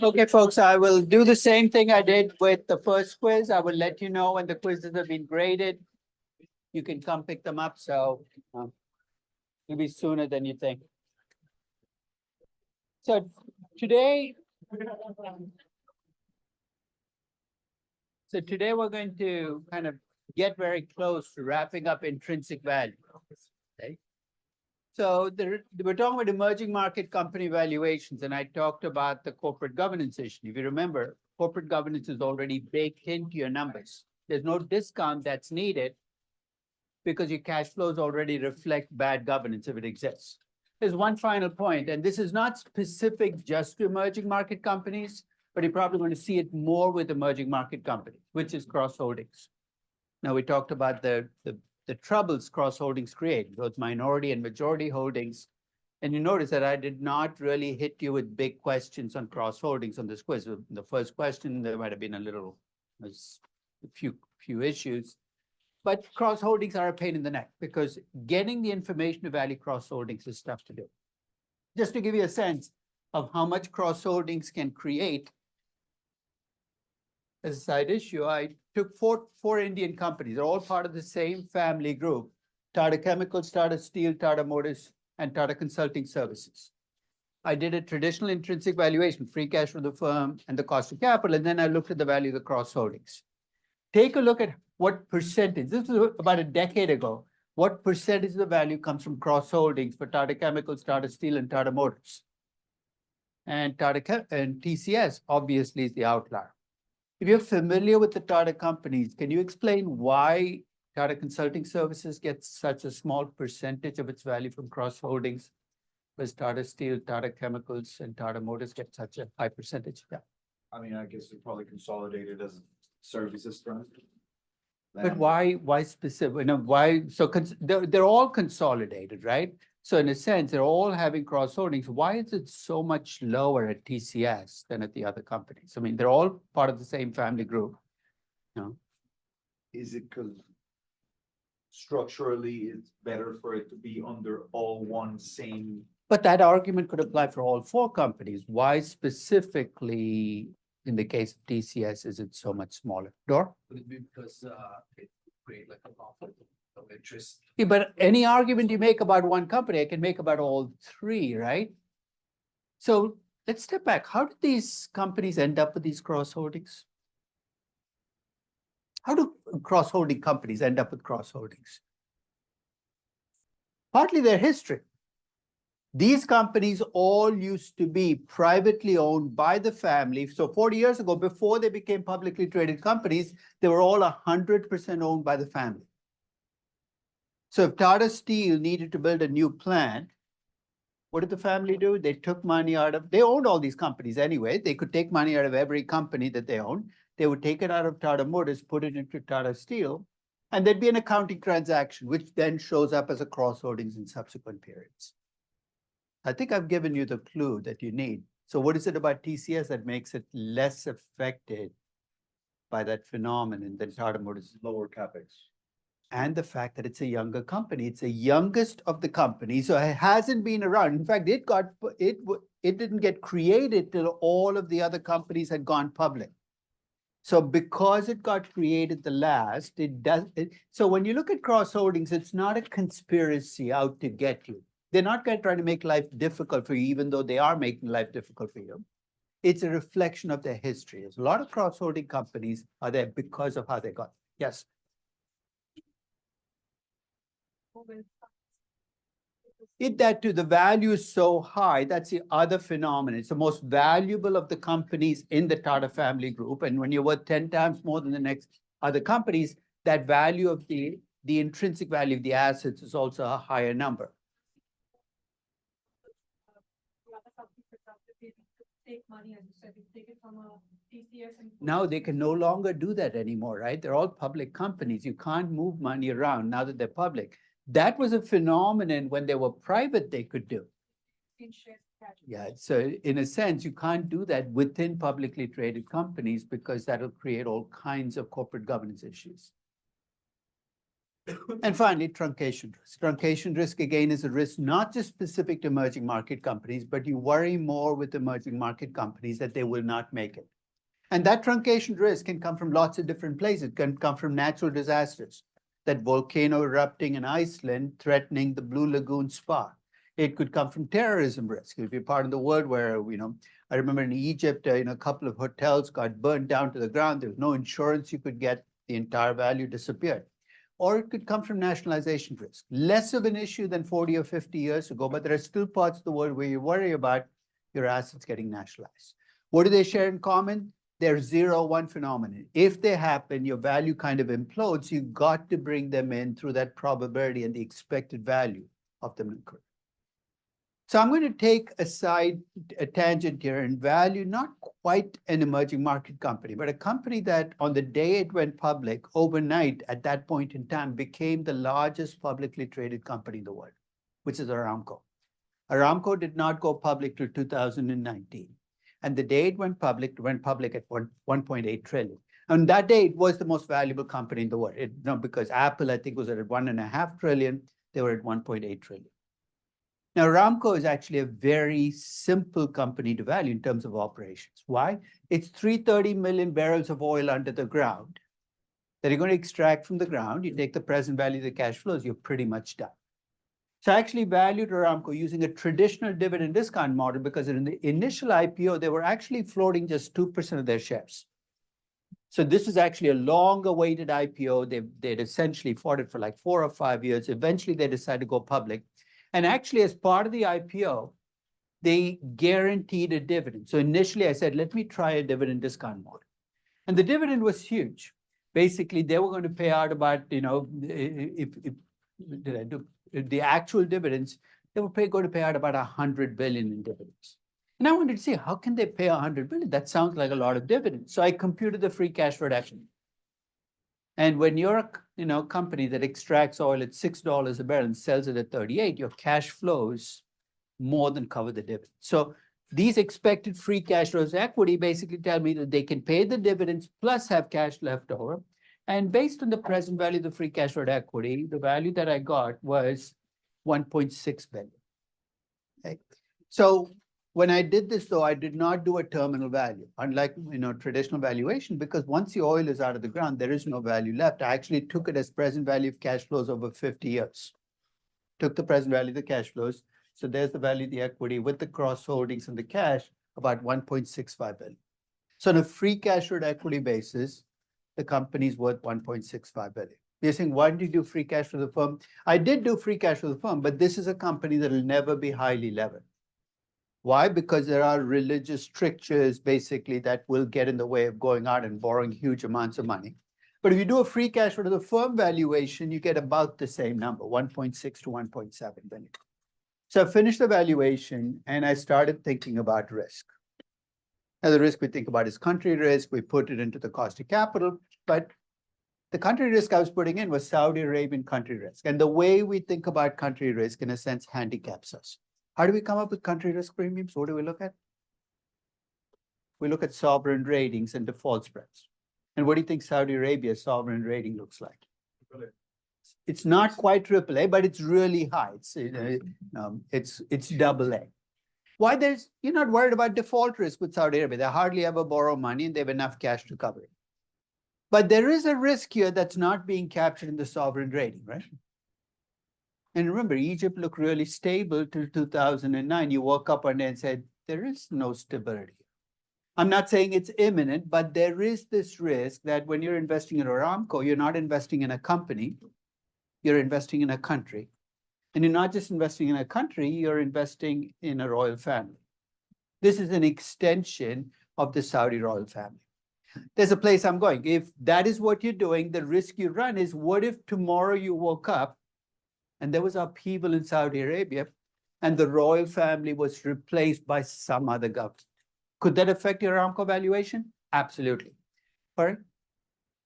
Okay, folks, I will do the same thing I did with the first quiz. I will let you know when the quizzes have been graded. You can come pick them up, so it'll be sooner than you think. So today we're going to kind of get very close to wrapping up intrinsic value. Okay. So we're talking about emerging market company valuations, and I talked about the corporate governance issue. If you remember, corporate governance is already baked into your numbers. There's no discount that's needed because your cash flows already reflect bad governance if it exists. There's one final point, and this is not specific just to emerging market companies, but you're probably going to see it more with emerging market companies, which is cross-holdings. Now, we talked about the troubles cross-holdings create, both minority and majority holdings. And you notice that I did not really hit you with big questions on cross-holdings on this quiz. The first question, there might have been a few issues. But cross-holdings are a pain in the neck because getting the information to value cross-holdings is tough to do. Just to give you a sense of how much cross-holdings can create, as a side issue, I took four Indian companies. They're all part of the same family group: Tata Chemicals, Tata Steel, Tata Motors, and Tata Consulting Services. I did a traditional intrinsic valuation, free cash for the firm and the cost of capital, and then I looked at the value of the cross-holdings. Take a look at what percentage, this was about a decade ago, what percentage of the value comes from cross-holdings for Tata Chemicals, Tata Steel, and Tata Motors. And TCS obviously is the outlier. If you're familiar with the Tata companies, can you explain why Tata Consulting Services gets such a small percentage of its value from cross-holdings, whereas Tata Steel, Tata Chemicals, and Tata Motors get such a high percentage? Yeah. I mean, I guess they're probably consolidated as a services firm. But why specific? You know, why? So they're all consolidated, right? So in a sense, they're all having cross holdings. Why is it so much lower at TCS than at the other companies? I mean, they're all part of the same family group. No. Is it because structurally it's better for it to be under all one same? But that argument could apply for all four companies. Why specifically in the case of TCS is it so much smaller? Dor? Would it be because it create like a conflict of interest? Yeah, but any argument you make about one company, I can make about all three, right? So let's step back. How did these companies end up with these cross-holdings? How do cross-holding companies end up with cross-holdings? Partly their history. These companies all used to be privately owned by the family. So 40 years ago, before they became publicly traded companies, they were all 100% owned by the family. So if Tata Steel needed to build a new plant, what did the family do? They took money out of, they owned all these companies anyway. They could take money out of every company that they owned. They would take it out of Tata Motors, put it into Tata Steel, and there'd be an accounting transaction, which then shows up as a cross-holdings in subsequent periods. I think I've given you the clue that you need. So what is it about TCS that makes it less affected by that phenomenon than Tata Motors? Lower capex. And the fact that it's a younger company. It's the youngest of the companies, so it hasn't been around. In fact, it didn't get created till all of the other companies had gone public. So because it got created the last, so when you look at cross-holdings, it's not a conspiracy out to get you. They're not going to try to make life difficult for you, even though they are making life difficult for you. It's a reflection of their history. There's a lot of cross-holding companies are there because of how they got. Yes. Because that too, the value is so high, that's the other phenomenon. It's the most valuable of the companies in the Tata family group. And when you're worth 10 times more than the next other companies, that value of the intrinsic value of the assets is also a higher number. Take money, as you said, you take it from a TCS and. Now they can no longer do that anymore, right? They're all public companies. You can't move money around now that they're public. That was a phenomenon when they were private, they could do. Yeah, so in a sense, you can't do that within publicly traded companies because that'll create all kinds of corporate governance issues. And finally, truncation risk. Truncation risk, again, is a risk not just specific to emerging market companies, but you worry more with emerging market companies that they will not make it. And that truncation risk can come from lots of different places. It can come from natural disasters, that volcano erupting in Iceland, threatening the Blue Lagoon spa. It could come from terrorism risk. If you're part of the world where, I remember in Egypt, a couple of hotels got burned down to the ground. There was no insurance you could get. The entire value disappeared. Or it could come from nationalization risk. Less of an issue than 40 or 50 years ago, but there are still parts of the world where you worry about your assets getting nationalized. What do they share in common? They're 0-1 phenomenon. If they happen, your value kind of implodes. You've got to bring them in through that probability and the expected value of them occurring. So I'm going to take a tangent here and value not quite an emerging market company, but a company that on the day it went public, overnight at that point in time, became the largest publicly traded company in the world, which is Aramco. Aramco did not go public till 2019. And the day it went public at 1.8 trillion. On that day, it was the most valuable company in the world. Because Apple, I think, was at 1.5 trillion. They were at 1.8 trillion. Now, Aramco is actually a very simple company to value in terms of operations. Why? It's 330 million barrels of oil under the ground that you're going to extract from the ground. You take the present value of the cash flows, you're pretty much done. So I actually valued Aramco using a traditional dividend discount model because in the initial IPO, they were actually floating just 2% of their shares. So this is actually a long-awaited IPO. They'd essentially fought it for like 4 or 5 years. Eventually, they decided to go public. And actually, as part of the IPO, they guaranteed a dividend. So initially, I said, let me try a dividend discount model. And the dividend was huge. Basically, they were going to pay out about, the actual dividends, they were going to pay out about 100 billion in dividends. And I wanted to see, how can they pay 100 billion? That sounds like a lot of dividends. So I computed the free cash reduction. And when you're a company that extracts oil at $6 a barrel and sells it at 38, your cash flows more than cover the dividend. So these expected free cash flows equity basically tell me that they can pay the dividends plus have cash left over. And based on the present value of the free cash flow equity, the value that I got was 1.6 billion. Okay. So when I did this, though, I did not do a terminal value, unlike traditional valuation, because once the oil is out of the ground, there is no value left. I actually took it as present value of cash flows over 50 years. Took the present value of the cash flows. So there's the value of the equity with the cross holdings and the cash, about 1.65 billion. So on a free cash flow equity basis, the company's worth 1.65 billion. You're saying, why did you do free cash for the firm? I did do free cash for the firm, but this is a company that will never be highly levered. Why? Because there are religious strictures, basically, that will get in the way of going out and borrowing huge amounts of money. But if you do a free cash flow to the firm valuation, you get about the same number, 1.6 to 1.7 billion. So I finished the valuation and I started thinking about risk. Now, the risk we think about is country risk. We put it into the cost of capital, but the country risk I was putting in was Saudi Arabian country risk. And the way we think about country risk, in a sense, handicaps us. How do we come up with country risk premiums? What do we look at? We look at sovereign ratings and default spreads. And what do you think Saudi Arabia's sovereign rating looks like? It's not quite AAA, but it's really high. It's AA. Why? You're not worried about default risk with Saudi Arabia. They hardly ever borrow money and they have enough cash to cover it. But there is a risk here that's not being captured in the sovereign rating, right? And remember, Egypt looked really stable till 2009. You woke up one day and said, there is no stability. I'm not saying it's imminent, but there is this risk that when you're investing in Aramco, you're not investing in a company, you're investing in a country. And you're not just investing in a country, you're investing in a royal family. This is an extension of the Saudi royal family. There's a place I'm going. If that is what you're doing, the risk you run is, what if tomorrow you woke up and there was upheaval in Saudi Arabia and the royal family was replaced by some other government? Could that affect your Aramco valuation? Absolutely. Sorry?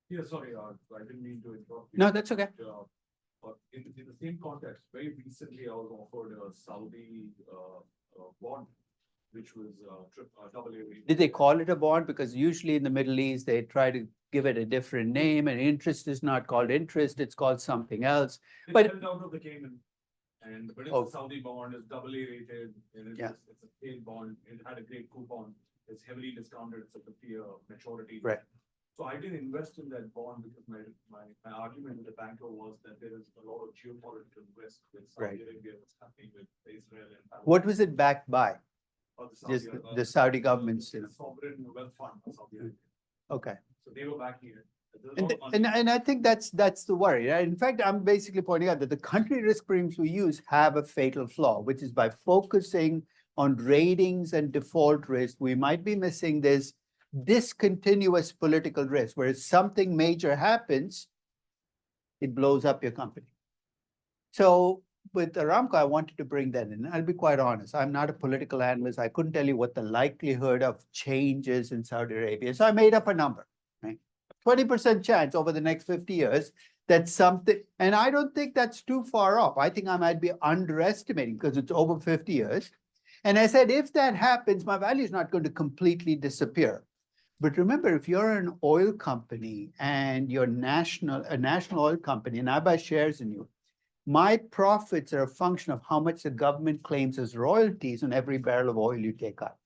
Yeah, sorry, I didn't mean to interrupt you. No, that's okay. But in the same context, very recently I was offered a Saudi bond, which was double A rated. Did they call it a bond? Because usually in the Middle East, they try to give it a different name, and interest is not called interest, it's called something else. It's but- held out of the Cayman, but it's Oh. a Saudi bond, it's double A rated, and Yeah. it's a pale bond, it had a great coupon, it's heavily discounted, it's a 50-year maturity. Right. So I didn't invest in that bond because my argument with the banker was that there is a lot of geopolitical risk with Right. Saudi Arabia, what's happening with Israel and Palestine. What was it backed by? Or Just the Saudi government's, the sovereign wealth fund of Saudi Arabia. Okay. So they were backing it. There's a And, lot of money. and I think that's the worry, right? In fact, I'm basically pointing out that the country risk premiums we use have a fatal flaw, which is by focusing on ratings and default risk, we might be missing this discontinuous political risk, where if something major happens, it blows up your company. So with Aramco, I wanted to bring that in. I'll be quite honest, I'm not a political analyst. I couldn't tell you what the likelihood of changes in Saudi Arabia. So I made up a number, right? 20% chance over the next 50 years that something, and I don't think that's too far off. I think I might be underestimating because it's over 50 years. And I said, if that happens, my value is not going to completely disappear. But remember, if you're an oil company and you're a national oil company, and I buy shares in you, my profits are a function of how much the government claims as royalties on every barrel of oil you take out.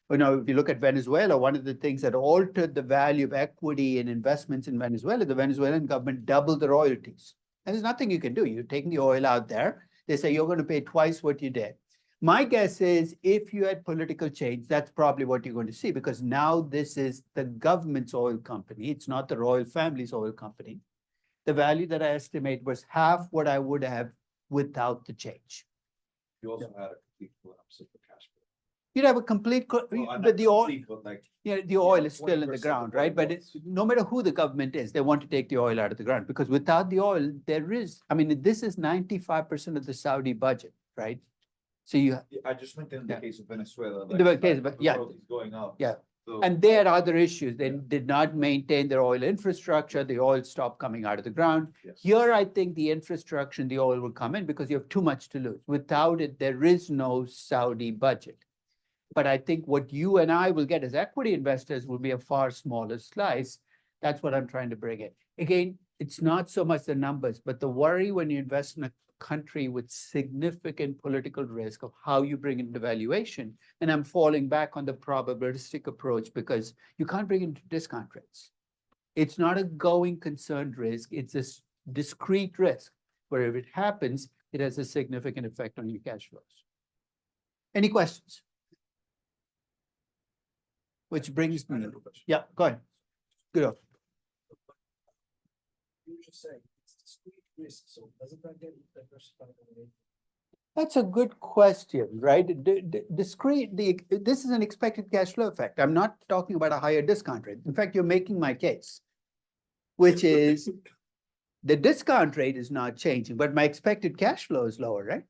You know, if you look at Venezuela, one of the things that altered the value of equity and investments in Venezuela, the Venezuelan government doubled the royalties. And there's nothing you can do. You're taking the oil out there. They say you're going to pay twice what you did. My guess is if you had political change, that's probably what you're going to see, because now this is the government's oil company. It's not the royal family's oil company. The value that I estimate was half what I would have without the change. You also had a complete collapse of the cash flow. You'd have a complete, Well, but the oil, complete, but like, the oil is 20% still in the of ground, the right? oil But was. it's, no matter who the government is, they want to take the oil out of the ground, because without the oil, there is, I mean, this is 95% of the Saudi budget, right? So you, I just meant in the Yeah. case of Venezuela. In the case of- the yeah. royalties going up. Yeah. So- and they had other issues. They did not maintain their oil infrastructure. The oil stopped coming out of the ground. Yes. Here, I think the infrastructure and the oil will come in because you have too much to lose. Without it, there is no Saudi budget. But I think what you and I will get as equity investors will be a far smaller slice. That's what I'm trying to bring in. Again, it's not so much the numbers, but the worry when you invest in a country with significant political risk of how you bring in the valuation. And I'm falling back on the probabilistic approach because you can't bring in discount rates. It's not a going concern risk. It's a discrete risk where if it happens, it has a significant effect on your cash flows. Any questions? Which brings me, yeah, go ahead. Good. You were just saying, it's discrete risk, so doesn't that get diversified away? That's a good question, right? Discrete, this is an expected cash flow effect. I'm not talking about a higher discount rate. In fact, you're making my case, which is the discount rate is not changing, but my expected cash flow is lower, right?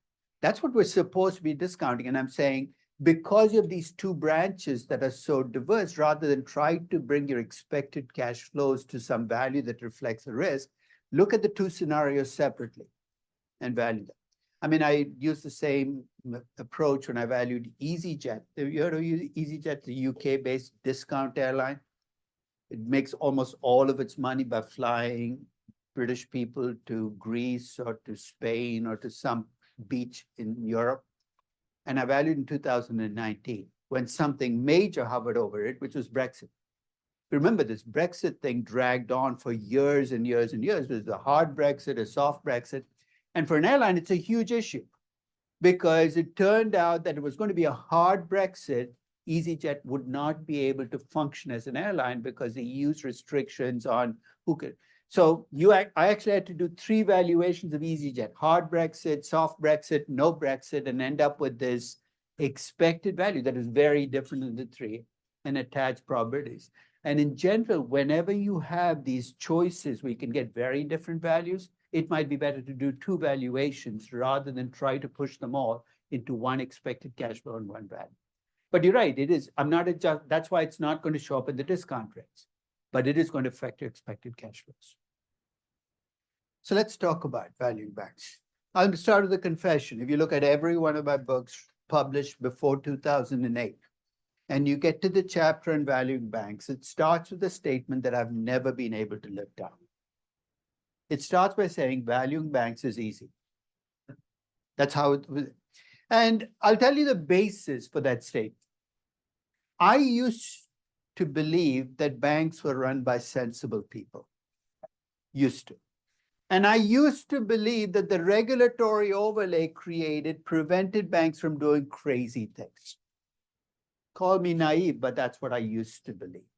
That's what we're supposed to be discounting. And I'm saying, because you have these two branches that are so diverse, rather than try to bring your expected cash flows to some value that reflects the risk, look at the two scenarios separately and value them. I mean, I used the same approach when I valued EasyJet. Have you heard of EasyJet, the UK-based discount airline? It makes almost all of its money by flying British people to Greece or to Spain or to some beach in Europe. And I valued in 2019 when something major hovered over it, which was Brexit. Remember, this Brexit thing dragged on for years and years and years. It was a hard Brexit, a soft Brexit. And for an airline, it's a huge issue because it turned out that it was going to be a hard Brexit. EasyJet would not be able to function as an airline because the EU's restrictions on who could. So I actually had to do 3 valuations of EasyJet: hard Brexit, soft Brexit, no Brexit, and end up with this expected value that is very different than the 3 and attach probabilities. And in general, whenever you have these choices where you can get very different values, it might be better to do 2 valuations rather than try to push them all into one expected cash flow and one value. But you're right, it is. That's why it's not going to show up in the discount rates, but it is going to affect your expected cash flows. So let's talk about valuing banks. I'll start with a confession. If you look at every one of my books published before 2008, and you get to the chapter on valuing banks, it starts with a statement that I've never been able to live down. It starts by saying valuing banks is easy. That's how it was. And I'll tell you the basis for that statement. I used to believe that banks were run by sensible people. Used to. And I used to believe that the regulatory overlay created prevented banks from doing crazy things. Call me naive, but that's what I used to believe.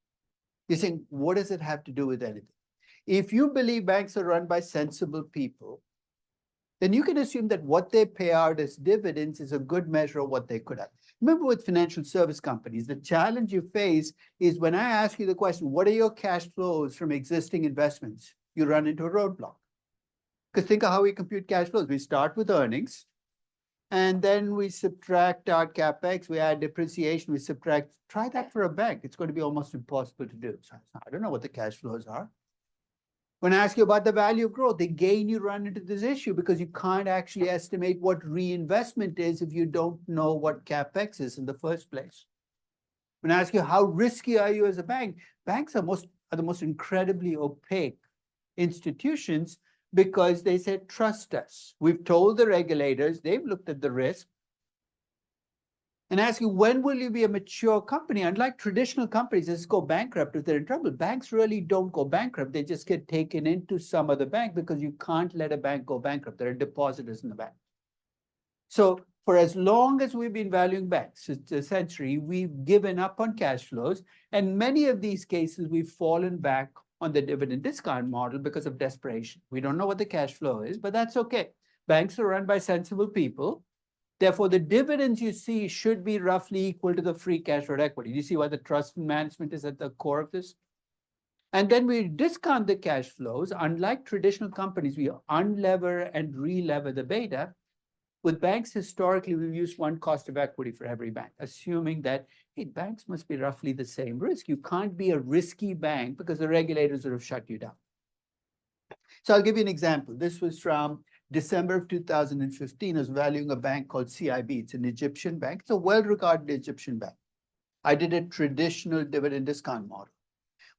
You're saying, what does it have to do with anything? If you believe banks are run by sensible people, then you can assume that what they pay out as dividends is a good measure of what they could have. Remember, with financial service companies, the challenge you face is when I ask you the question, what are your cash flows from existing investments? You run into a roadblock. Because think of how we compute cash flows. We start with earnings, and then we subtract out CapEx, we add depreciation, we subtract. Try that for a bank. It's going to be almost impossible to do. So I don't know what the cash flows are. When I ask you about the value of growth, again, you run into this issue because you can't actually estimate what reinvestment is if you don't know what CapEx is in the first place. When I ask you how risky are you as a bank, banks are the most incredibly opaque institutions because they said, trust us. We've told the regulators, they've looked at the risk. And ask you, when will you be a mature company? Unlike traditional companies, just go bankrupt if they're in trouble. Banks really don't go bankrupt. They just get taken into some other bank because you can't let a bank go bankrupt. There are depositors in the bank. So for as long as we've been valuing banks, it's a century, we've given up on cash flows. And many of these cases, we've fallen back on the dividend discount model because of desperation. We don't know what the cash flow is, but that's okay. Banks are run by sensible people. Therefore, the dividends you see should be roughly equal to the free cash or equity. Do you see why the trust and management is at the core of this? And then we discount the cash flows. Unlike traditional companies, we unlever and relever the beta. With banks, historically, we've used one cost of equity for every bank, assuming that, hey, banks must be roughly the same risk. You can't be a risky bank because the regulators would have shut you down. So I'll give you an example. This was from December of 2015. I was valuing a bank called CIB. It's an Egyptian bank. It's a well-regarded Egyptian bank. I did a traditional dividend discount model.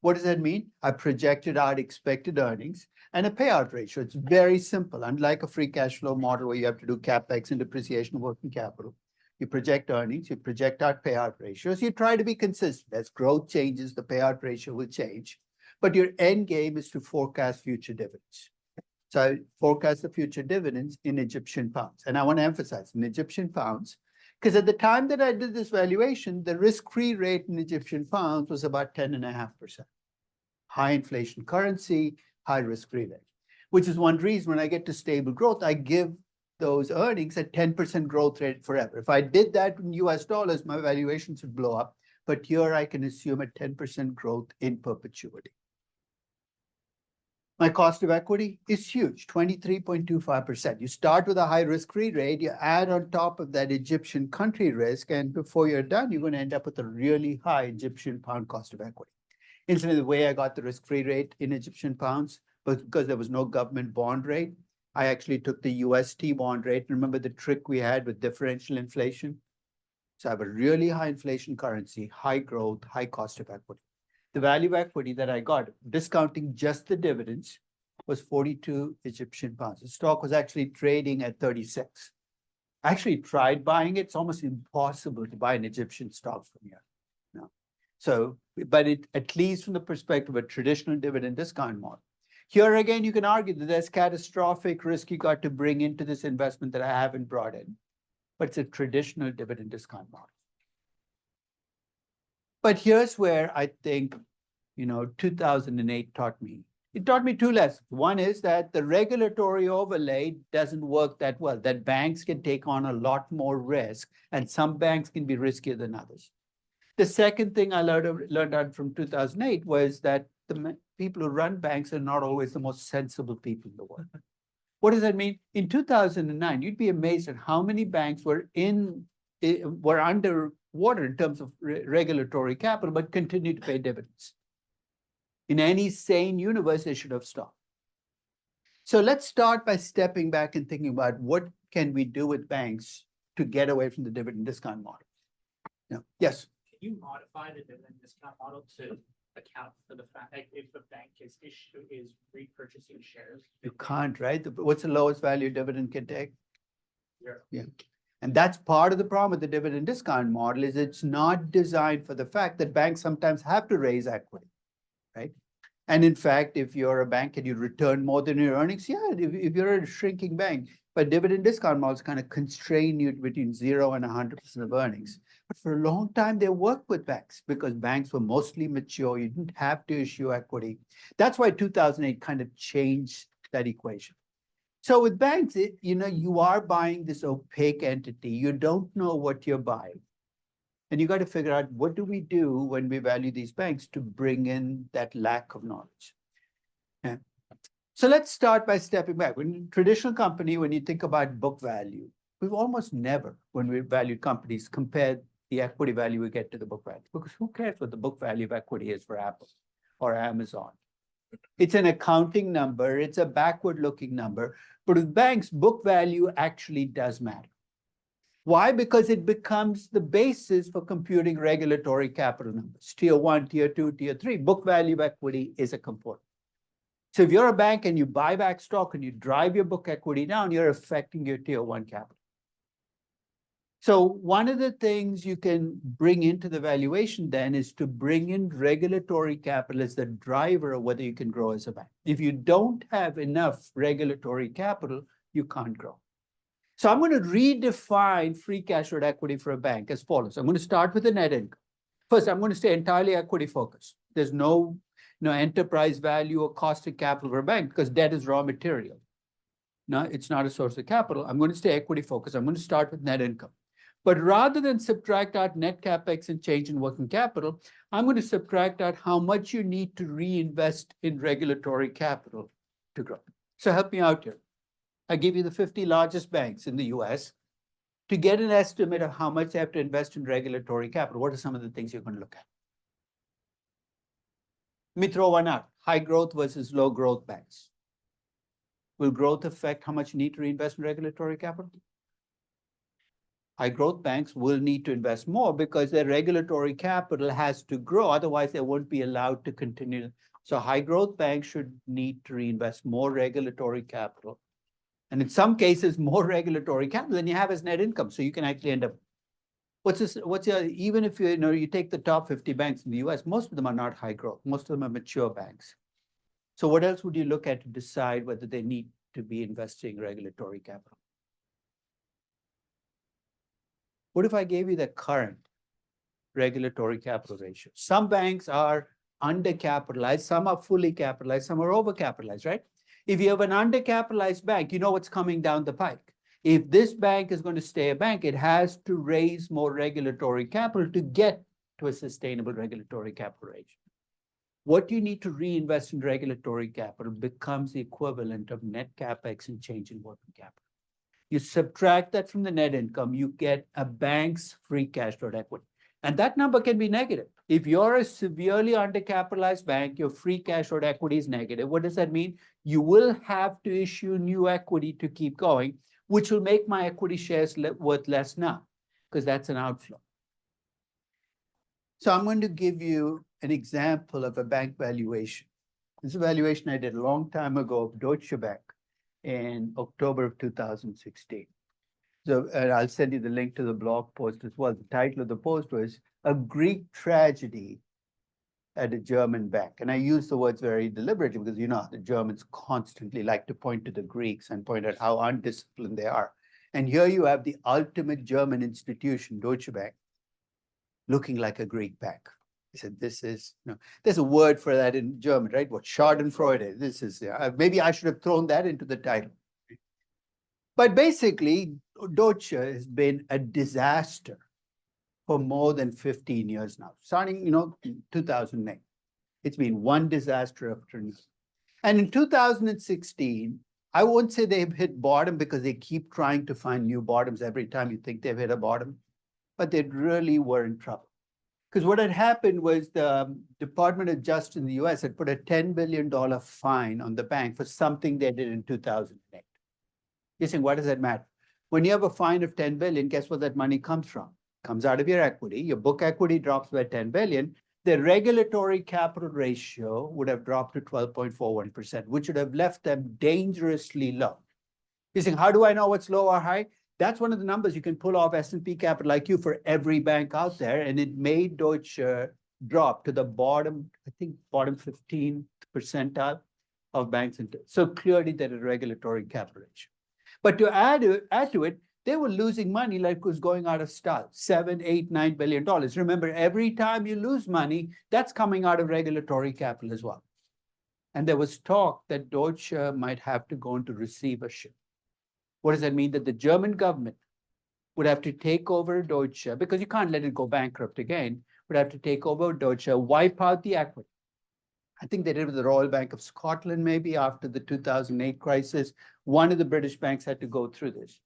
What does that mean? I projected out expected earnings and a payout ratio. It's very simple. Unlike a free cash flow model where you have to do CapEx and depreciation of working capital, you project earnings, you project out payout ratios, you try to be consistent. As growth changes, the payout ratio will change. But your end game is to forecast future dividends. So I forecast the future dividends in Egyptian pounds. And I want to emphasize in Egyptian pounds, because at the time that I did this valuation, the risk-free rate in Egyptian pounds was about 10.5%. High inflation currency, high risk-free rate, which is one reason when I get to stable growth, I give those earnings at 10% growth rate forever. If I did that in US dollars, my valuations would blow up. But here I can assume a 10% growth in perpetuity. My cost of equity is huge, 23.25%. You start with a high risk-free rate, you add on top of that Egyptian country risk, and before you're done, you're going to end up with a really high Egyptian pound cost of equity. Incidentally, the way I got the risk-free rate in Egyptian pounds was because there was no government bond rate. I actually took the UST bond rate. Remember the trick we had with differential inflation? So I have a really high inflation currency, high growth, high cost of equity. The value of equity that I got, discounting just the dividends, was 42 Egyptian pounds. The stock was actually trading at 36. I actually tried buying it. It's almost impossible to buy an Egyptian stock from here. No. So, but it, at least from the perspective of a traditional dividend discount model. Here again, you can argue that there's catastrophic risk you got to bring into this investment that I haven't brought in. But it's a traditional dividend discount model. But here's where I think, 2008 taught me, It taught me two lessons. One is that the regulatory overlay doesn't work that well, that banks can take on a lot more risk, and some banks can be riskier than others. The second thing I learned out from 2008 was that the people who run banks are not always the most sensible people in the world. What does that mean? In 2009, you'd be amazed at how many banks were underwater in terms of regulatory capital, but continued to pay dividends. In any sane universe, they should have stopped. So let's start by stepping back and thinking about what can we do with banks to get away from the dividend discount model. Yeah. Yes. Can you modify the dividend discount model to account for the fact that if the bank is repurchasing shares? You can't, right? What's the lowest value dividend can take? Zero. Yeah. And that's part of the problem with the dividend discount model is it's not designed for the fact that banks sometimes have to raise equity, right? And in fact, if you're a bank and you return more than your earnings, yeah, if you're a shrinking bank, but dividend discount models kind of constrain you between 0 and 100% of earnings. But for a long time, they worked with banks because banks were mostly mature. You didn't have to issue equity. That's why 2008 kind of changed that equation. So with banks, you are buying this opaque entity. You don't know what you're buying. And you got to figure out what do we do when we value these banks to bring in that lack of knowledge. Yeah. So let's start by stepping back. When traditional company, when you think about book value, we've almost never, when we value companies, compared the equity value we get to the book value. Because who cares what the book value of equity is for Apple or Amazon? It's an accounting number. It's a backward-looking number. But with banks, book value actually does matter. Why? Because it becomes the basis for computing regulatory capital numbers. Tier 1, Tier 2, Tier 3. Book value of equity is a component. So if you're a bank and you buy back stock and you drive your book equity down, you're affecting your Tier 1 capital. So one of the things you can bring into the valuation then is to bring in regulatory capital as the driver of whether you can grow as a bank. If you don't have enough regulatory capital, you can't grow. So I'm going to redefine free cash flow equity for a bank as follows. I'm going to start with the net income. First, I'm going to stay entirely equity focused. There's no enterprise value or cost of capital for a bank because debt is raw material. No, it's not a source of capital. I'm going to stay equity focused. I'm going to start with net income. But rather than subtract out net capex and change in working capital, I'm going to subtract out how much you need to reinvest in regulatory capital to grow. So help me out here. I give you the 50 largest banks in the US to get an estimate of how much they have to invest in regulatory capital. What are some of the things you're going to look at? Let me throw one out. High growth versus low growth banks. Will growth affect how much you need to reinvest in regulatory capital? High growth banks will need to invest more because their regulatory capital has to grow. Otherwise, they won't be allowed to continue. So high growth banks should need to reinvest more regulatory capital. And in some cases, more regulatory capital than you have as net income. So you can actually end up, even if you take the top 50 banks in the US, most of them are not high growth. Most of them are mature banks. So what else would you look at to decide whether they need to be investing regulatory capital? What if I gave you the current regulatory capital ratio? Some banks are undercapitalized, some are fully capitalized, some are overcapitalized, right? If you have an undercapitalized bank, you know what's coming down the pike. If this bank is going to stay a bank, it has to raise more regulatory capital to get to a sustainable regulatory capital ratio. What you need to reinvest in regulatory capital becomes the equivalent of net capex and change in working capital. You subtract that from the net income, you get a bank's free cash flow equity. And that number can be negative. If you're a severely undercapitalized bank, your free cash flow equity is negative. What does that mean? You will have to issue new equity to keep going, which will make my equity shares worth less now, because that's an outflow. So I'm going to give you an example of a bank valuation. This is a valuation I did a long time ago of Deutsche Bank in October of 2016. So and I'll send you the link to the blog post as well. The title of the post was A Greek Tragedy at a German Bank. And I use the words very deliberately because the Germans constantly like to point to the Greeks and point out how undisciplined they are. And here you have the ultimate German institution, Deutsche Bank, looking like a Greek bank. He said, this is, there's a word for that in German, right? What Schadenfreude. This is, maybe I should have thrown that into the title. But basically, Deutsche has been a disaster for more than 15 years now, starting, 2008. It's been one disaster after another. And in 2016, I won't say they've hit bottom because they keep trying to find new bottoms every time you think they've hit a bottom, but they really were in trouble. Because what had happened was the Department of Justice in the US had put a $10 billion fine on the bank for something they did in 2008. You're saying, why does that matter? When you have a fine of 10 billion, guess where that money comes from? It comes out of your equity. Your book equity drops by 10 billion. The regulatory capital ratio would have dropped to 12.41%, which would have left them dangerously low. You're saying, how do I know what's low or high? That's one of the numbers you can pull off S&P Capital IQ for every bank out there. And it made Deutsche drop to the bottom, I think bottom 15th percentile of banks. So clearly that is regulatory capital ratio. But to add to it, they were losing money like it was going out of style, $7, $8, $9 billion. Remember, every time you lose money, that's coming out of regulatory capital as well. And there was talk that Deutsche might have to go into receivership. What does that mean? That the German government would have to take over Deutsche, because you can't let it go bankrupt again, would have to take over Deutsche, wipe out the equity. I think they did with the Royal Bank of Scotland, maybe after the 2008 crisis. One of the British banks had to go through this.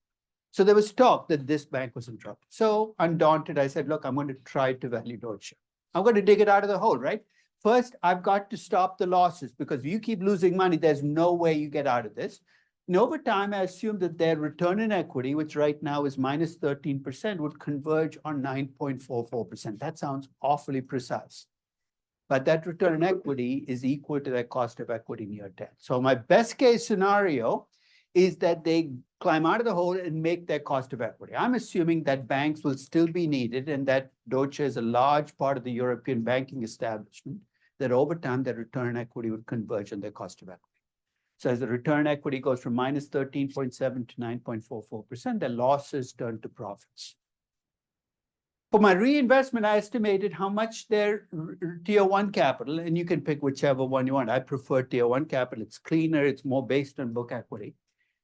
So there was talk that this bank was in trouble. So undaunted, I said, look, I'm going to try to value Deutsche. I'm going to dig it out of the hole, right? First, I've got to stop the losses, because if you keep losing money, there's no way you get out of this. And over time, I assumed that their return on equity, which right now is minus 13%, would converge on 9.44%. That sounds awfully precise. But that return on equity is equal to their cost of equity near 10. So my best case scenario is that they climb out of the hole and make their cost of equity. I'm assuming that banks will still be needed and that Deutsche is a large part of the European banking establishment, that over time their return on equity would converge on their cost of equity. So as the return on equity goes from minus 13.7 to 9.44%, their losses turn to profits. For my reinvestment, I estimated how much their tier one capital, and you can pick whichever one you want. I prefer tier one capital. It's cleaner. It's more based on book equity.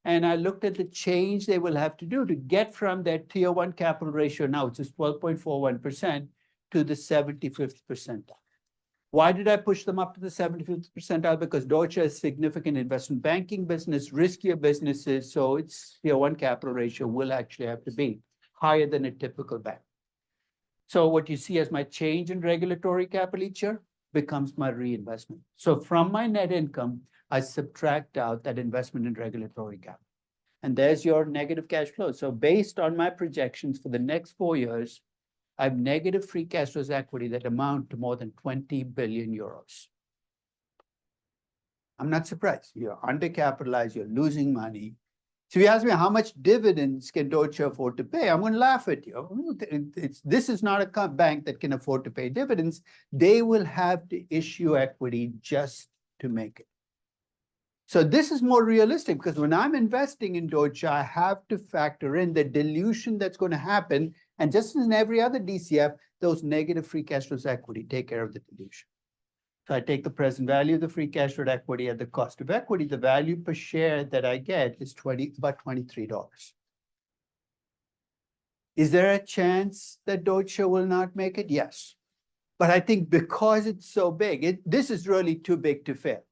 And I looked at the change they will have to do to get from their tier one capital ratio now, which is 12.41%, to the 75th percentile. Why did I push them up to the 75th percentile? Because Deutsche has significant investment banking business, riskier businesses, so its tier one capital ratio will actually have to be higher than a typical bank. So what you see as my change in regulatory capital each year becomes my reinvestment. So from my net income, I subtract out that investment in regulatory capital. And there's your negative cash flow. So based on my projections for the next 4 years, I have negative free cash flows equity that amount to more than 20 billion euros. I'm not surprised. You're undercapitalized, you're losing money. So if you ask me how much dividends can Deutsche afford to pay, I'm going to laugh at you. This is not a bank that can afford to pay dividends. They will have to issue equity just to make it. So this is more realistic, because when I'm investing in Deutsche, I have to factor in the dilution that's going to happen. And just as in every other DCF, those negative free cash flows equity take care of the dilution. So I take the present value of the free cash flow equity at the cost of equity. The value per share that I get is about $23. Is there a chance that Deutsche will not make it? Yes. But I think because it's so big, this is really too big to fail.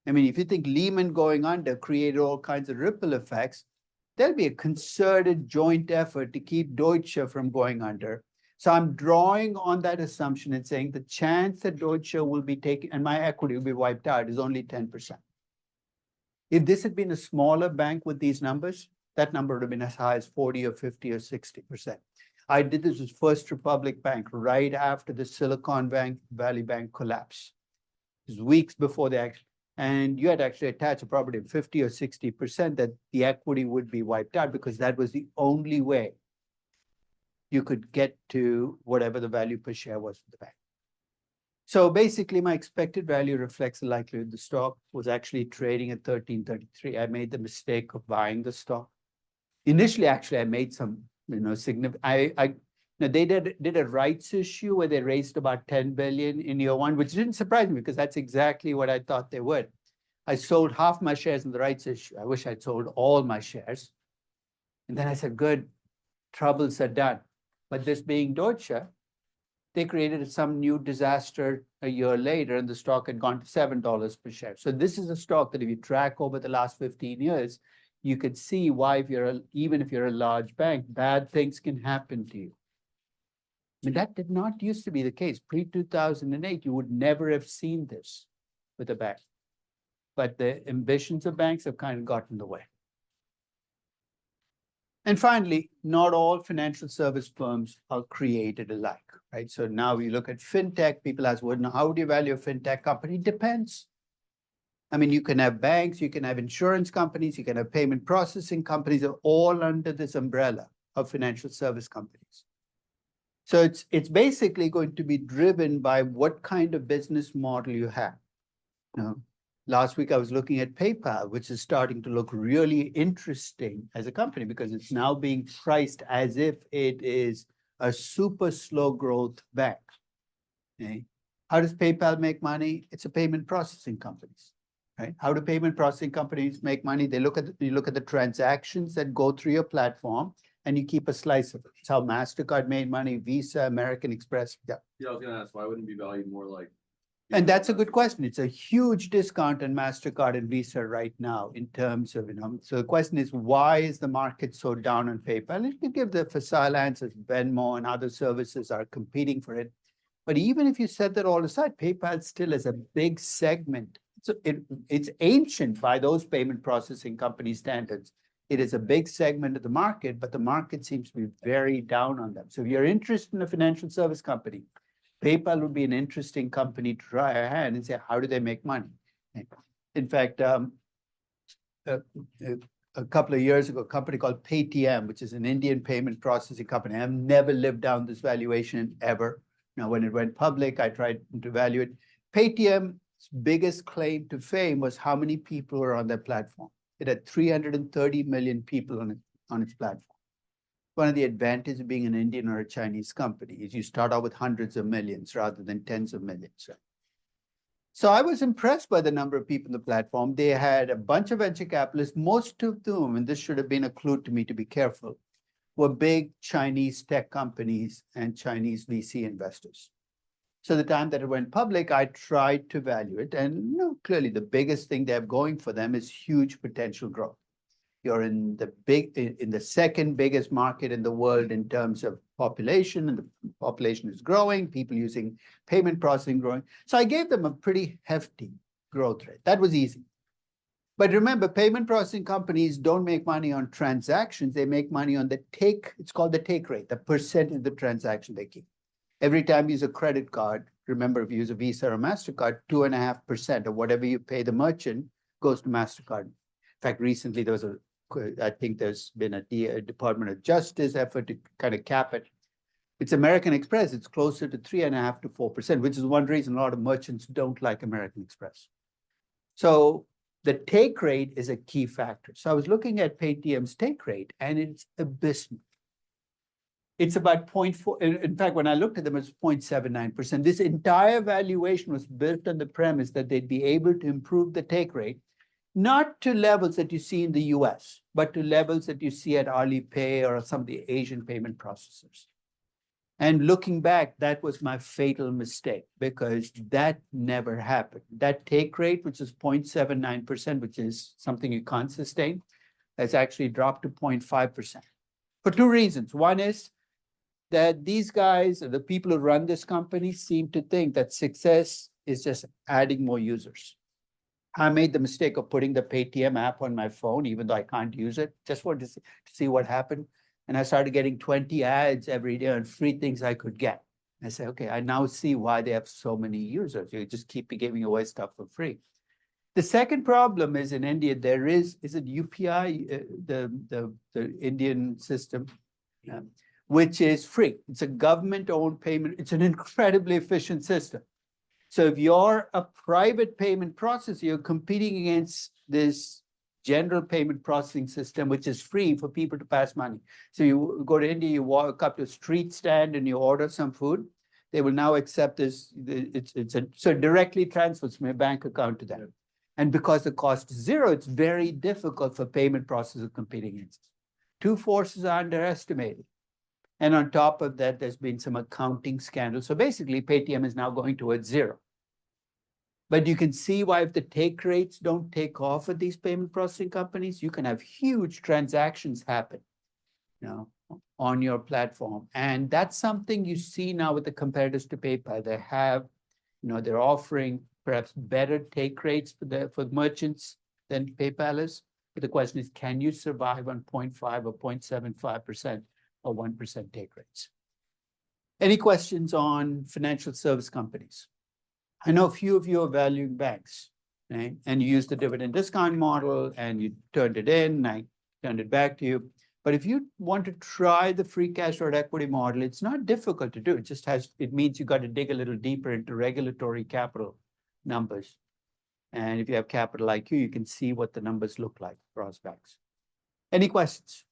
I mean, if you think Lehman going under created all kinds of ripple effects, there'll be a concerted joint effort to keep Deutsche from going under. So I'm drawing on that assumption and saying the chance that Deutsche will be taken and my equity will be wiped out is only 10%. If this had been a smaller bank with these numbers, that number would have been as high as 40 or 50 or 60%. I did this with First Republic Bank right after the Silicon Valley Bank collapse. It was weeks before they actually, and you had actually attached a property of 50 or 60% that the equity would be wiped out, because that was the only way you could get to whatever the value per share was for the bank. So basically, my expected value reflects the likelihood the stock was actually trading at 13.33. I made the mistake of buying the stock. Initially, actually, I made some, significant. Now, they did a rights issue where they raised about 10 billion in year one, which didn't surprise me because that's exactly what I thought they would. I sold half my shares in the rights issue. I wish I'd sold all my shares. And then I said, good, troubles are done. But this being Deutsche, they created some new disaster a year later, and the stock had gone to $7 per share. So this is a stock that if you track over the last 15 years, you could see why, even if you're a large bank, bad things can happen to you. I mean, that did not used to be the case. Pre-2008, you would never have seen this with a bank. But the ambitions of banks have kind of gotten in the way. And finally, not all financial service firms are created alike, right? So now we look at fintech, people ask, well, now how do you value a fintech company? Depends. I mean, you can have banks, you can have insurance companies, you can have payment processing companies, are all under this umbrella of financial service companies. So it's basically going to be driven by what kind of business model you have. You know, last week I was looking at PayPal, which is starting to look really interesting as a company because it's now being priced as if it is a super slow growth bank. Okay? How does PayPal make money? It's a payment processing company, right? How do payment processing companies make money? You look at the transactions that go through your platform, and you keep a slice of it. It's how MasterCard made money, Visa, American Express. Yeah. Yeah, I was gonna ask, why wouldn't it be valued more like? And that's a good question. It's a huge discount on MasterCard and Visa right now in terms of, so the question is, why is the market so down on PayPal? You can give the facile answers. Venmo and other services are competing for it. But even if you set that all aside, PayPal still is a big segment. So it's ancient by those payment processing company standards. It is a big segment of the market, but the market seems to be very down on them. So if you're interested in a financial service company, PayPal would be an interesting company to try a hand and say, how do they make money? In fact, a couple of years ago, a company called Paytm, which is an Indian payment processing company. I've never lived down this valuation ever. Now, when it went public, I tried to value it. Paytm's biggest claim to fame was how many people were on their platform. It had 330 million people on its platform. One of the advantages of being an Indian or a Chinese company is you start out with hundreds of millions rather than tens of millions. So I was impressed by the number of people on the platform. They had a bunch of venture capitalists, most of whom, and this should have been a clue to me to be careful, were big Chinese tech companies and Chinese VC investors. So the time that it went public, I tried to value it. And clearly the biggest thing they have going for them is huge potential growth. You're in the second biggest market in the world in terms of population, and the population is growing, people using payment processing growing. So I gave them a pretty hefty growth rate. That was easy. But remember, payment processing companies don't make money on transactions. They make money on the it's called the take rate, the percent of the transaction they keep. Every time you use a credit card, remember if you use a Visa or MasterCard, 2.5% of whatever you pay the merchant goes to MasterCard. In fact, recently there was I think there's been a Department of Justice effort to kind of cap it. It's American Express, it's closer to 3.5% to 4%, which is one reason a lot of merchants don't like American Express. So the take rate is a key factor. So I was looking at Paytm's take rate, and it's abysmal. It's about 0.4. In fact, when I looked at them, it's 0.79%. This entire valuation was built on the premise that they'd be able to improve the take rate, not to levels that you see in the US, but to levels that you see at Alipay or some of the Asian payment processors. And looking back, that was my fatal mistake because that never happened. That take rate, which is 0.79%, which is something you can't sustain, has actually dropped to 0.5% for two reasons. One is that these guys, the people who run this company, seem to think that success is just adding more users. I made the mistake of putting the Paytm app on my phone, even though I can't use it, just wanted to see what happened. And I started getting 20 ads every day on free things I could get. I said, okay, I now see why they have so many users. You just keep giving away stuff for free. The second problem is in India, there is it UPI, the Indian system, which is free. It's a government-owned payment. It's an incredibly efficient system. So if you're a private payment processor, you're competing against this general payment processing system, which is free for people to pass money. So you go to India, you walk up to a street stand and you order some food. They will now accept this. So it directly transfers from your bank account to them. Yeah. And because the cost is zero, it's very difficult for payment processors competing against it. Two forces are underestimated. And on top of that, there's been some accounting scandals. So basically, Paytm is now going towards zero. But you can see why if the take rates don't take off with these payment processing companies, you can have huge transactions happen, on your platform. And that's something you see now with the competitors to PayPal. They have, they're offering perhaps better take rates for merchants than PayPal is. But the question is, can you survive on 0.5 or 0.75% or 1% take rates? Any questions on financial service companies? I know a few of you are valuing banks, right? And you use the dividend discount model and you turned it in, I turned it back to you. But if you want to try the free cash or equity model, it's not difficult to do. It means you got to dig a little deeper into regulatory capital numbers. And if you have capital IQ, you can see what the numbers look like across banks. Any questions?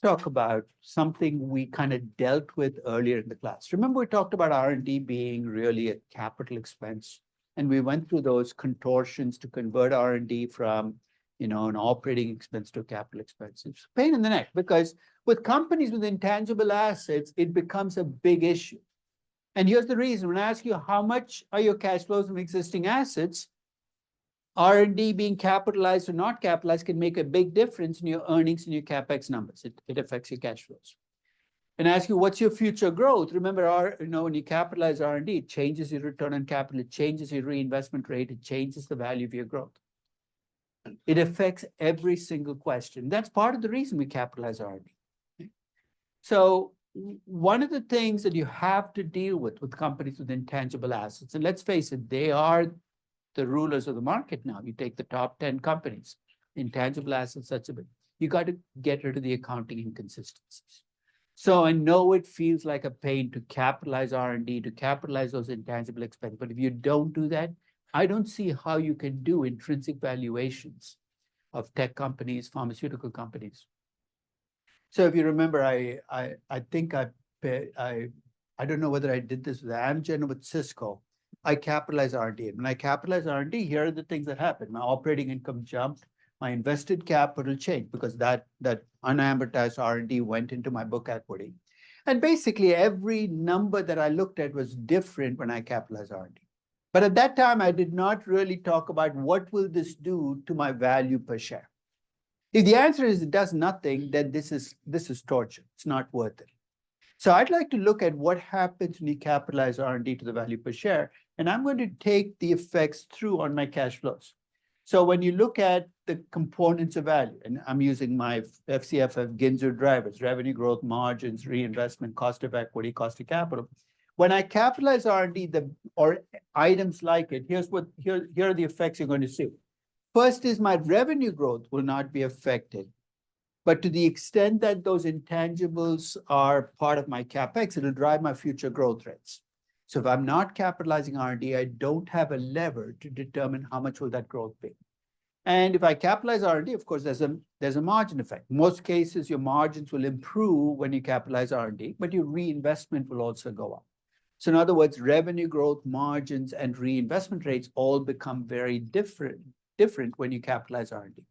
Talk about something we kind of dealt with earlier in the class. Remember, we talked about R&D being really a capital expense, and we went through those contortions to convert R&D from, an operating expense to a capital expense. It's a pain in the neck because with companies with intangible assets, it becomes a big issue. And here's the reason. When I ask you how much are your cash flows from existing assets, R&D being capitalized or not capitalized can make a big difference in your earnings and your CapEx numbers. It affects your cash flows. And ask you, what's your future growth? Remember, when you capitalize R&D, it changes your return on capital, it changes your reinvestment rate, it changes the value of your growth. It affects every single question. That's part of the reason we capitalize R&D. So one of the things that you have to deal with companies with intangible assets, and let's face it, they are the rulers of the market now. You take the top 10 companies, intangible assets, such a bit. You got to get rid of the accounting inconsistencies. So I know it feels like a pain to capitalize R&D, to capitalize those intangible expenses, but if you don't do that, I don't see how you can do intrinsic valuations of tech companies, pharmaceutical companies. So if you remember, I think I don't know whether I did this with Amgen or with Cisco. I capitalize R&D. When I capitalize R&D, here are the things that happen. My operating income jumped, my invested capital changed because that unamortized R&D went into my book equity. And basically every number that I looked at was different when I capitalized R&D. But at that time, I did not really talk about what will this do to my value per share. If the answer is it does nothing, then this is torture. It's not worth it. So I'd like to look at what happens when you capitalize R&D to the value per share, and I'm going to take the effects through on my cash flows. So when you look at the components of value, and I'm using my FCFF Ginzer drivers, revenue growth, margins, reinvestment, cost of equity, cost of capital. When I capitalize R&D or items like it, here are the effects you're going to see. First is my revenue growth will not be affected. But to the extent that those intangibles are part of my CapEx, it'll drive my future growth rates. So if I'm not capitalizing R&D, I don't have a lever to determine how much will that growth be. And if I capitalize R&D, of course, there's a margin effect. Most cases, your margins will improve when you capitalize R&D, but your reinvestment will also go up. So in other words, revenue growth, margins, and reinvestment rates all become very different when you capitalize R&D.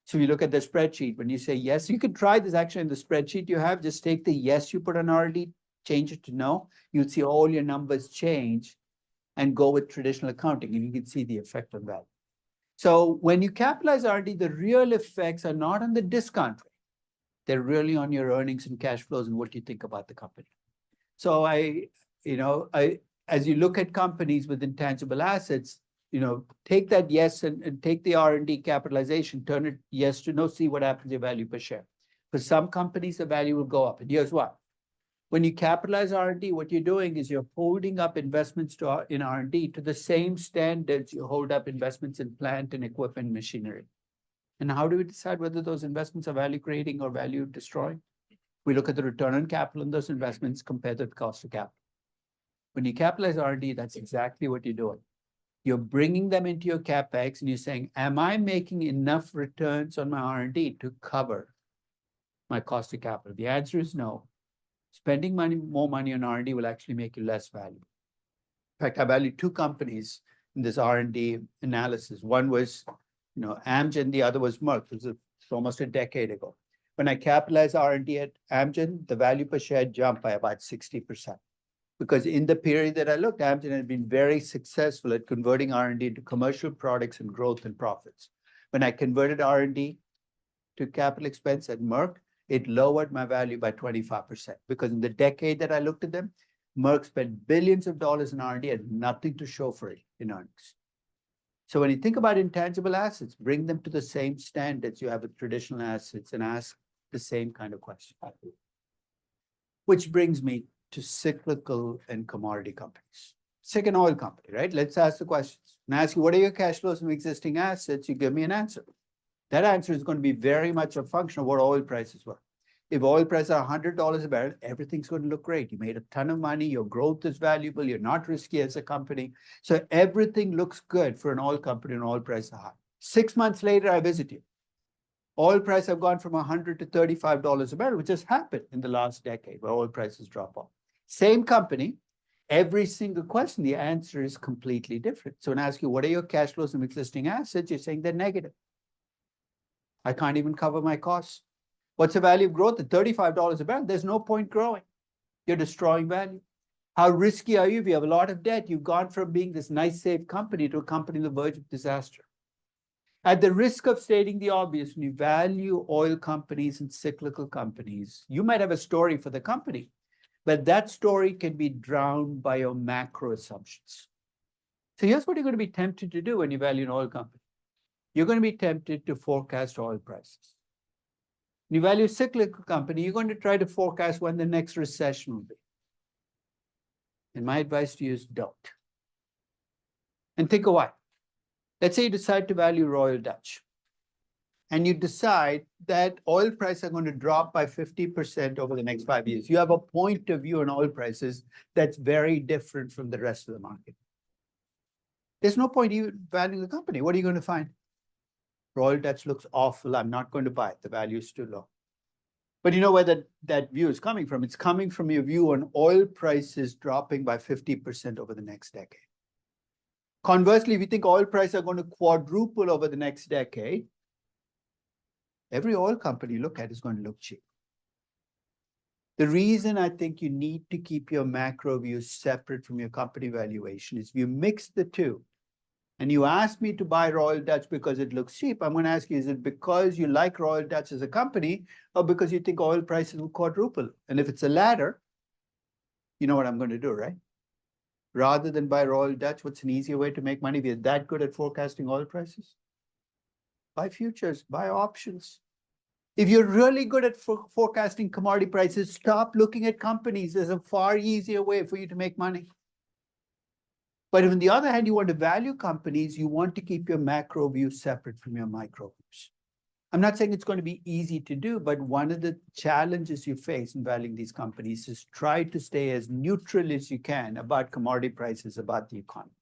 So if you look at the spreadsheet, when you say yes, you can try this actually in the spreadsheet you have. Just take the yes you put on R&D, change it to no. You'll see all your numbers change and go with traditional accounting, and you can see the effect on that. So when you capitalize R&D, the real effects are not on the discount rate. They're really on your earnings and cash flows and what you think about the company. So as you look at companies with intangible assets, take that yes and take the R&D capitalization, turn it yes to no, see what happens to your value per share. For some companies, the value will go up. And here's why. When you capitalize R&D, what you're doing is you're holding up investments in R&D to the same standards you hold up investments in plant and equipment machinery. And how do we decide whether those investments are value creating or value destroying? We look at the return on capital on those investments compared to the cost of capital. When you capitalize R&D, that's exactly what you're doing. You're bringing them into your CapEx and you're saying, am I making enough returns on my R&D to cover my cost of capital? The answer is no. Spending more money on R&D will actually make you less valuable. In fact, I value two companies in this R&D analysis. One was, Amgen, the other was Merck. It was almost a decade ago. When I capitalized R&D at Amgen, the value per share jumped by about 60%. Because in the period that I looked, Amgen had been very successful at converting R&D into commercial products and growth and profits. When I converted R&D to capital expense at Merck, it lowered my value by 25%. Because in the decade that I looked at them, Merck spent billions of dollars in R&D and nothing to show for it in earnings. So when you think about intangible assets, bring them to the same standards you have with traditional assets and ask the same kind of question. Which brings me to cyclical and commodity companies. Take an oil company, right? Let's ask the questions. And ask you, what are your cash flows from existing assets? You give me an answer. That answer is going to be very much a function of what oil prices were. If oil prices are $100 a barrel, everything's going to look great. You made a ton of money, your growth is valuable, you're not risky as a company. So everything looks good for an oil company and oil prices are high. 6 months later, I visit you. Oil prices have gone from $100 to $35 a barrel, which has happened in the last decade where oil prices drop off. Same company, every single question, the answer is completely different. So when I ask you, what are your cash flows from existing assets? You're saying they're negative. I can't even cover my costs. What's the value of growth? At $35 a barrel, there's no point growing. You're destroying value. How risky are you? If you have a lot of debt, you've gone from being this nice, safe company to a company on the verge of disaster. At the risk of stating the obvious, when you value oil companies and cyclical companies, you might have a story for the company, but that story can be drowned by your macro assumptions. So here's what you're going to be tempted to do when you value an oil company. You're going to be tempted to forecast oil prices. When you value a cyclical company, you're going to try to forecast when the next recession will be. And my advice to you is don't. And think of why. Let's say you decide to value Royal Dutch. And you decide that oil prices are going to drop by 50% over the next 5 years. You have a point of view on oil prices that's very different from the rest of the market. There's no point you valuing the company. What are you going to find? Royal Dutch looks awful. I'm not going to buy it. The value is too low. But you know where that view is coming from? It's coming from your view on oil prices dropping by 50% over the next decade. Conversely, if you think oil prices are going to quadruple over the next decade, every oil company you look at is going to look cheap. The reason I think you need to keep your macro view separate from your company valuation is if you mix the two, and you ask me to buy Royal Dutch because it looks cheap, I'm going to ask you, is it because you like Royal Dutch as a company or because you think oil prices will quadruple? And if it's a latter, you know what I'm going to do, right? Rather than buy Royal Dutch, what's an easier way to make money? If you're that good at forecasting oil prices? Buy futures, buy options. If you're really good at forecasting commodity prices, stop looking at companies. There's a far easier way for you to make money. But if on the other hand, you want to value companies, you want to keep your macro view separate from your micro views. I'm not saying it's going to be easy to do, but one of the challenges you face in valuing these companies is try to stay as neutral as you can about commodity prices, about the economy.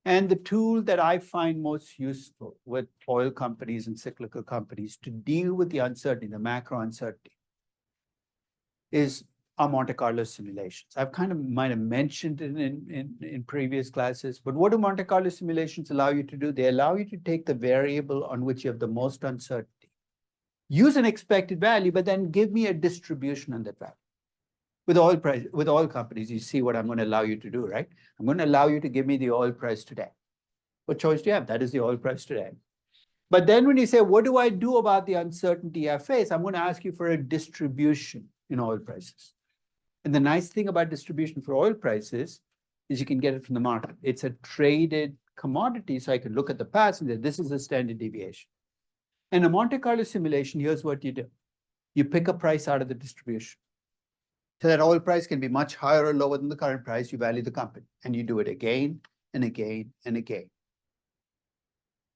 And the tool that I find most useful with oil companies and cyclical companies to deal with the uncertainty, the macro uncertainty, is our Monte Carlo simulations. I've kind of might have mentioned it in previous classes, but what do Monte Carlo simulations allow you to do? They allow you to take the variable on which you have the most uncertainty, use an expected value, but then give me a distribution on that value. With oil companies, you see what I'm going to allow you to do, right? I'm going to allow you to give me the oil price today. What choice do you have? That is the oil price today. But then when you say, what do I do about the uncertainty I face? I'm going to ask you for a distribution in oil prices. And the nice thing about distribution for oil prices is you can get it from the market. It's a traded commodity, so I can look at the past and say, this is a standard deviation. In a Monte Carlo simulation, here's what you do. You pick a price out of the distribution. So that oil price can be much higher or lower than the current price. You value the company, and you do it again and again and again.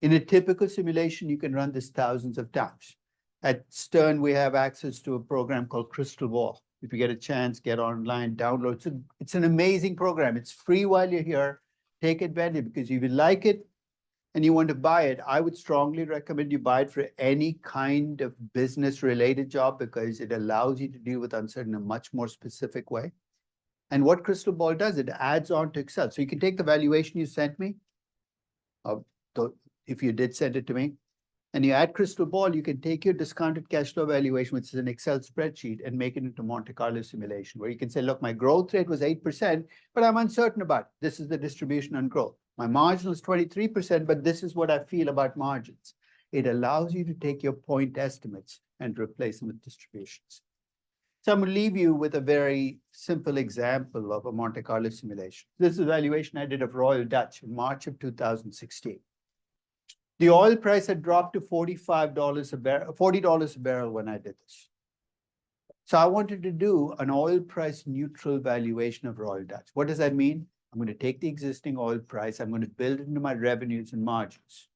In a typical simulation, you can run this thousands of times. At Stern, we have access to a program called Crystal Ball. If you get a chance, get online, download. It's an amazing program. It's free while you're here. Take advantage, because if you like it and you want to buy it, I would strongly recommend you buy it for any kind of business related job, because it allows you to deal with uncertainty in a much more specific way. And what Crystal Ball does, it adds on to Excel. So you can take the valuation you sent me, if you did send it to me, and you add Crystal Ball, you can take your discounted cash flow valuation, which is an Excel spreadsheet, and make it into Monte Carlo simulation, where you can say, look, my growth rate was 8%, but I'm uncertain about it. This is the distribution on growth. My margin is 23%, but this is what I feel about margins. It allows you to take your point estimates and replace them with distributions. So I'm going to leave you with a very simple example of a Monte Carlo simulation. This is a valuation I did of Royal Dutch in March of 2016. The oil price had dropped to $45 a barrel, $40 a barrel when I did this. So I wanted to do an oil price neutral valuation of Royal Dutch. What does that mean? I'm going to take the existing oil price, I'm going to build it into my revenues and margins.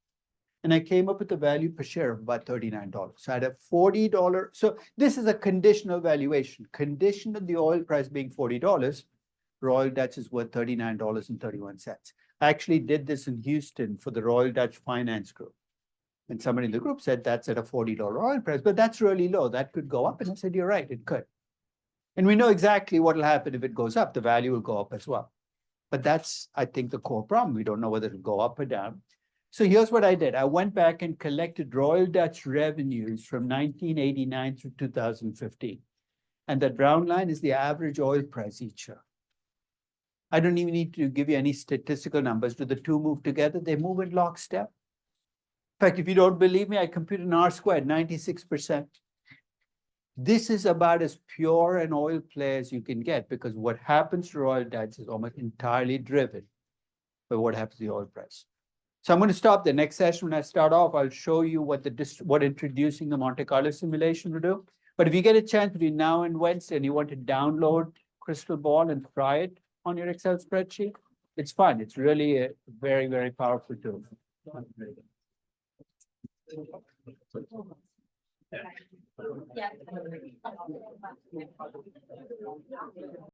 And I came up with a value per share of about $39. So I had a $40. So this is a conditional valuation. Condition of the oil price being $40, Royal Dutch is worth $39.31. I actually did this in Houston for the Royal Dutch Finance Group. And somebody in the group said that's at a $40 oil price, but that's really low. That could go up. And I said, you're right, it could. And we know exactly what will happen if it goes up. The value will go up as well. But that's, I think, the core problem. We don't know whether it'll go up or down. So here's what I did. I went back and collected Royal Dutch revenues from 1989 through 2015. And that brown line is the average oil price each year. I don't even need to give you any statistical numbers. Do the two move together? They move in lockstep. In fact, if you don't believe me, I computed an R squared, 96%. This is about as pure an oil play as you can get, because what happens to Royal Dutch is almost entirely driven by what happens to the oil price. So I'm going to stop the next session. When I start off, I'll show you what introducing the Monte Carlo simulation will do. But if you get a chance between now and Wednesday and you want to download Crystal Ball and try it on your Excel spreadsheet, it's fun. It's really a very, very powerful tool. Yeah.